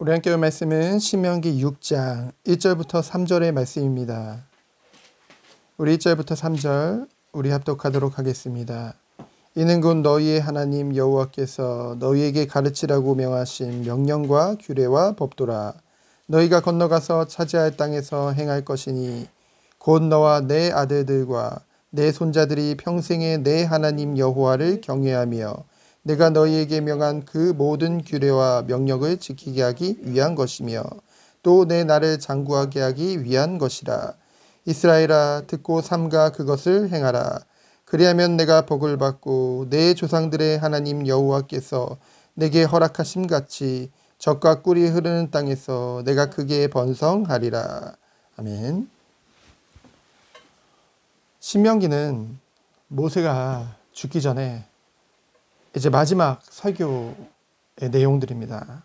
우리 함께 볼 말씀은 신명기 6장 1절부터 3절의 말씀입니다. 우리 1절부터 3절 우리 합독하도록 하겠습니다. 이는 곧 너희의 하나님 여호와께서 너희에게 가르치라고 명하신 명령과 규례와 법도라. 너희가 건너가서 차지할 땅에서 행할 것이니 곧 너와 내 아들들과 내 손자들이 평생에 내 하나님 여호와를 경외하며 내가 너희에게 명한 그 모든 규례와 명령을 지키게 하기 위한 것이며 또 내 나를 장구하게 하기 위한 것이라. 이스라엘아, 듣고 삼가 그것을 행하라. 그리하면 내가 복을 받고 내 조상들의 하나님 여호와께서 내게 허락하심 같이 젖과 꿀이 흐르는 땅에서 내가 크게 번성하리라. 아멘. 신명기는 모세가 죽기 전에 이제 마지막 설교의 내용들입니다.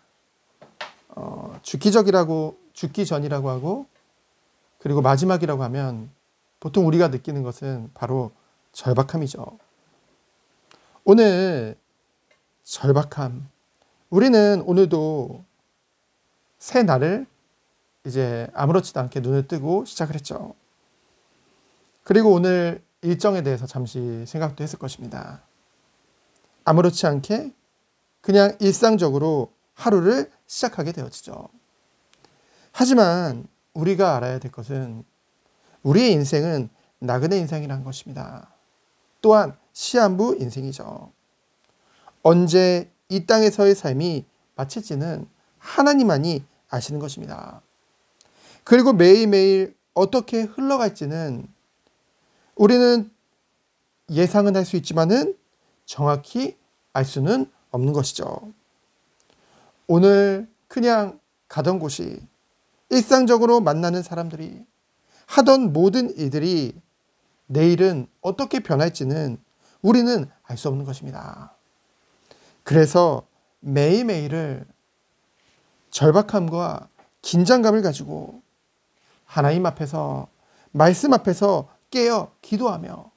죽기 전이라고 하고 그리고 마지막이라고 하면 보통 우리가 느끼는 것은 바로 절박함이죠. 오늘 절박함. 우리는 오늘도 새 날을 이제 아무렇지도 않게 눈을 뜨고 시작을 했죠. 그리고 오늘 일정에 대해서 잠시 생각도 했을 것입니다. 아무렇지 않게 그냥 일상적으로 하루를 시작하게 되어지죠. 하지만 우리가 알아야 될 것은 우리의 인생은 나그네 인생이라는 것입니다. 또한 시한부 인생이죠. 언제 이 땅에서의 삶이 마칠지는 하나님만이 아시는 것입니다. 그리고 매일매일 어떻게 흘러갈지는 우리는 예상은 할 수 있지만은 정확히 알 수는 없는 것이죠. 오늘 그냥 가던 곳이 일상적으로 만나는 사람들이 하던 모든 일들이 내일은 어떻게 변할지는 우리는 알 수 없는 것입니다. 그래서 매일매일을 절박함과 긴장감을 가지고 하나님 앞에서 말씀 앞에서 깨어 기도하며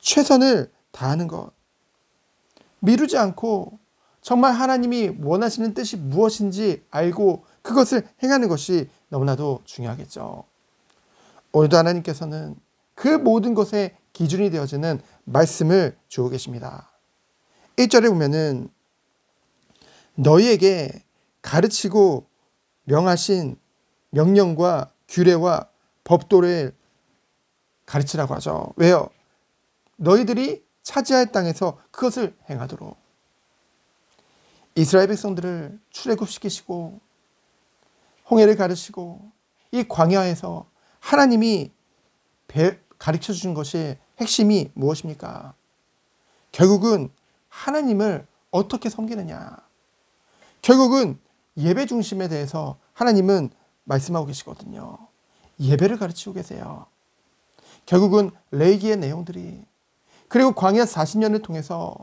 최선을 다하는 것, 미루지 않고 정말 하나님이 원하시는 뜻이 무엇인지 알고 그것을 행하는 것이 너무나도 중요하겠죠. 오늘도 하나님께서는 그 모든 것의 기준이 되어지는 말씀을 주고 계십니다. 1절에 보면은 너희에게 가르치고 명하신 명령과 규례와 법도를 가르치라고 하죠. 왜요? 너희들이 차지할 땅에서 그것을 행하도록. 이스라엘 백성들을 출애굽시키시고 홍해를 가르치고 이 광야에서 하나님이 가르쳐 주신 것이 핵심이 무엇입니까? 결국은 하나님을 어떻게 섬기느냐. 결국은 예배 중심에 대해서 하나님은 말씀하고 계시거든요. 예배를 가르치고 계세요. 결국은 레위기의 내용들이 그리고 광야 40년을 통해서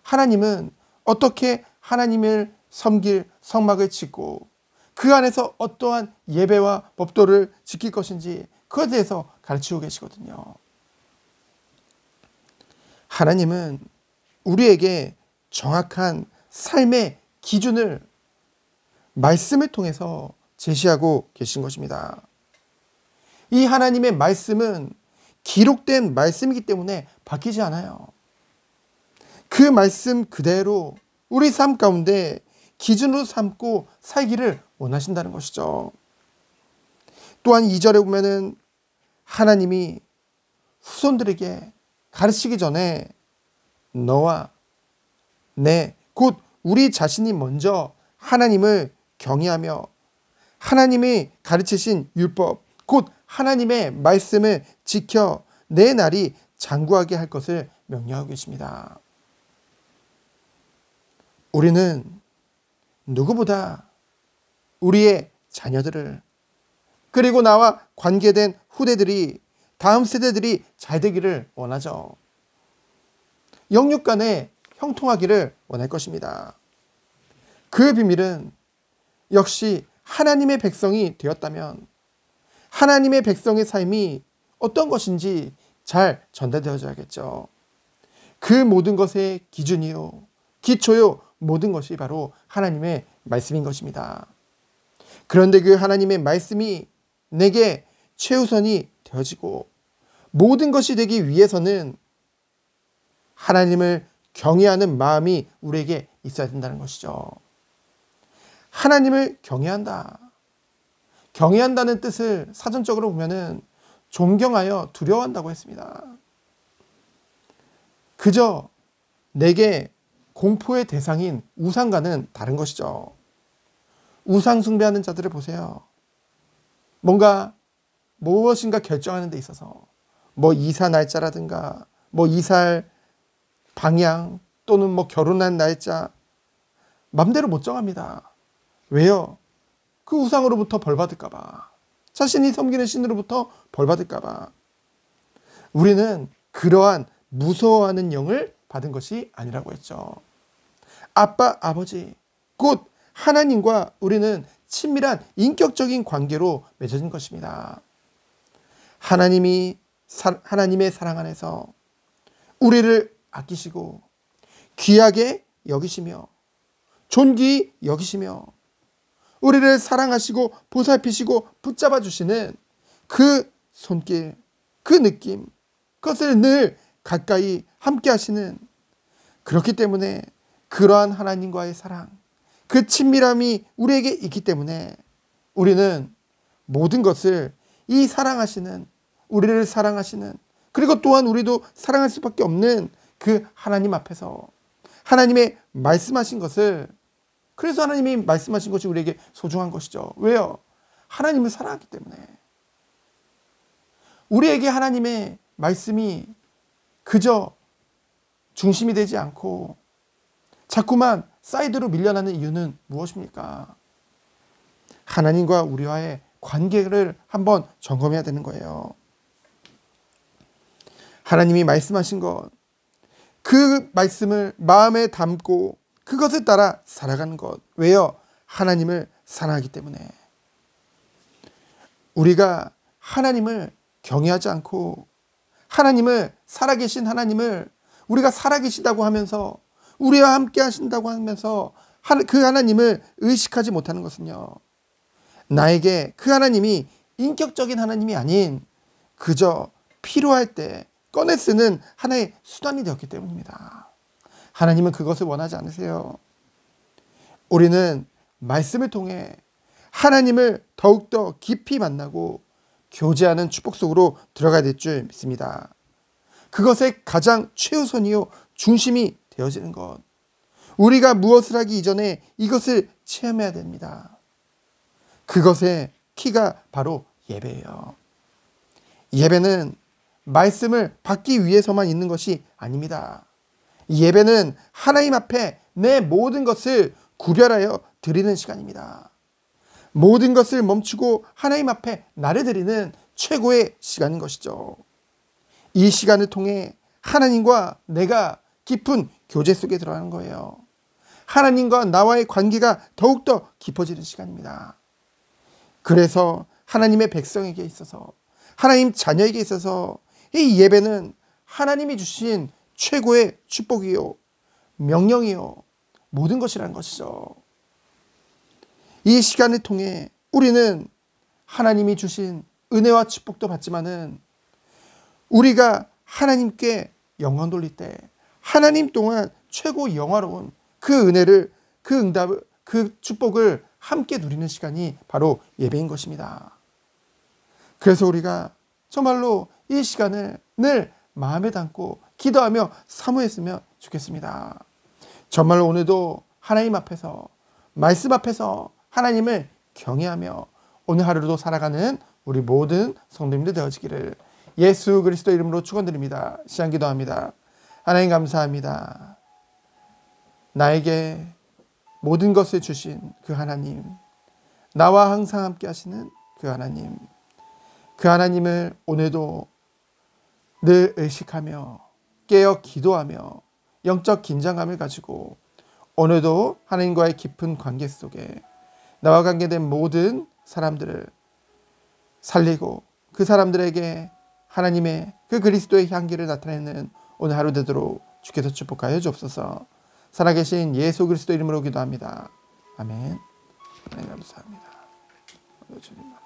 하나님은 어떻게 하나님을 섬길 성막을 짓고 그 안에서 어떠한 예배와 법도를 지킬 것인지 그것에 대해서 가르치고 계시거든요. 하나님은 우리에게 정확한 삶의 기준을 말씀을 통해서 제시하고 계신 것입니다. 이 하나님의 말씀은 기록된 말씀이기 때문에 바뀌지 않아요. 그 말씀 그대로 우리 삶 가운데 기준으로 삼고 살기를 원하신다는 것이죠. 또한 2절에 보면은 하나님이 후손들에게 가르치기 전에 너와 내, 곧 우리 자신이 먼저 하나님을 경외하며 하나님이 가르치신 율법, 곧 하나님의 말씀을 지켜 내 날이 장구하게 할 것을 명령하고 계십니다. 우리는 누구보다 우리의 자녀들을 그리고 나와 관계된 후대들이 다음 세대들이 잘 되기를 원하죠. 영육 간에 형통하기를 원할 것입니다. 그 비밀은 역시 하나님의 백성이 되었다면 하나님의 백성의 삶이 어떤 것인지 잘 전달되어져야겠죠. 그 모든 것의 기준이요, 기초요, 모든 것이 바로 하나님의 말씀인 것입니다. 그런데 그 하나님의 말씀이 내게 최우선이 되어지고 모든 것이 되기 위해서는 하나님을 경외하는 마음이 우리에게 있어야 된다는 것이죠. 하나님을 경외한다. 경외한다는 뜻을 사전적으로 보면은 존경하여 두려워한다고 했습니다. 그저 내게 공포의 대상인 우상과는 다른 것이죠. 우상 숭배하는 자들을 보세요. 뭔가 무엇인가 결정하는 데 있어서 뭐 이사 날짜라든가 뭐 이사할 방향 또는 뭐 결혼한 날짜 맘대로 못 정합니다. 왜요? 그 우상으로부터 벌 받을까 봐. 자신이 섬기는 신으로부터 벌 받을까 봐. 우리는 그러한 무서워하는 영을 받은 것이 아니라고 했죠. 아빠, 아버지, 곧 하나님과 우리는 친밀한 인격적인 관계로 맺어진 것입니다. 하나님의 사랑 안에서 우리를 아끼시고 귀하게 여기시며 존귀히 여기시며 우리를 사랑하시고 보살피시고 붙잡아 주시는 그 손길, 그 느낌, 그것을 늘 가까이 함께 하시는, 그렇기 때문에 그러한 하나님과의 사랑, 그 친밀함이 우리에게 있기 때문에 우리는 모든 것을 이 사랑하시는, 우리를 사랑하시는, 그리고 또한 우리도 사랑할 수밖에 없는 그 하나님 앞에서 하나님의 말씀하신 것을, 그래서 하나님이 말씀하신 것이 우리에게 소중한 것이죠. 왜요? 하나님을 사랑하기 때문에. 우리에게 하나님의 말씀이 그저 중심이 되지 않고 자꾸만 사이드로 밀려나는 이유는 무엇입니까? 하나님과 우리와의 관계를 한번 점검해야 되는 거예요. 하나님이 말씀하신 것, 그 말씀을 마음에 담고 그것을 따라 살아가는 것. 왜요? 하나님을 사랑하기 때문에. 우리가 하나님을 경외하지 않고 하나님을, 살아계신 하나님을 우리가 살아계시다고 하면서 우리와 함께 하신다고 하면서 그 하나님을 의식하지 못하는 것은요, 나에게 그 하나님이 인격적인 하나님이 아닌 그저 필요할 때 꺼내 쓰는 하나의 수단이 되었기 때문입니다. 하나님은 그것을 원하지 않으세요. 우리는 말씀을 통해 하나님을 더욱더 깊이 만나고 교제하는 축복 속으로 들어가야 될 줄 믿습니다. 그것의 가장 최우선이요 중심이 되어지는 것. 우리가 무엇을 하기 이전에 이것을 체험해야 됩니다. 그것의 키가 바로 예배예요. 예배는 말씀을 받기 위해서만 있는 것이 아닙니다. 예배는 하나님 앞에 내 모든 것을 구별하여 드리는 시간입니다. 모든 것을 멈추고 하나님 앞에 나를 드리는 최고의 시간인 것이죠. 이 시간을 통해 하나님과 내가 깊은 교제 속에 들어가는 거예요. 하나님과 나와의 관계가 더욱더 깊어지는 시간입니다. 그래서 하나님의 백성에게 있어서, 하나님 자녀에게 있어서 이 예배는 하나님이 주신 최고의 축복이요, 명령이요, 모든 것이라는 것이죠. 이 시간을 통해 우리는 하나님이 주신 은혜와 축복도 받지만은 우리가 하나님께 영광 돌릴 때 하나님 동안 최고 영화로운 그 은혜를, 그 응답을, 그 축복을 함께 누리는 시간이 바로 예배인 것입니다. 그래서 우리가 정말로 이 시간을 늘 마음에 담고 기도하며 사모했으면 좋겠습니다. 정말 오늘도 하나님 앞에서, 말씀 앞에서 하나님을 경외하며 오늘 하루도 살아가는 우리 모든 성도님들 되어지기를 예수 그리스도 이름으로 축원드립니다. 시간 기도합니다. 하나님 감사합니다. 나에게 모든 것을 주신 그 하나님, 나와 항상 함께 하시는 그 하나님, 그 하나님을 오늘도 늘 의식하며 깨어 기도하며 영적 긴장감을 가지고 오늘도 하나님과의 깊은 관계 속에 나와 관계된 모든 사람들을 살리고 그 사람들에게 하나님의 그 그리스도의 향기를 나타내는 오늘 하루 되도록 주께서 축복하여 주옵소서. 살아계신 예수 그리스도 이름으로 기도합니다. 아멘. 하나님 감사합니다. 주님.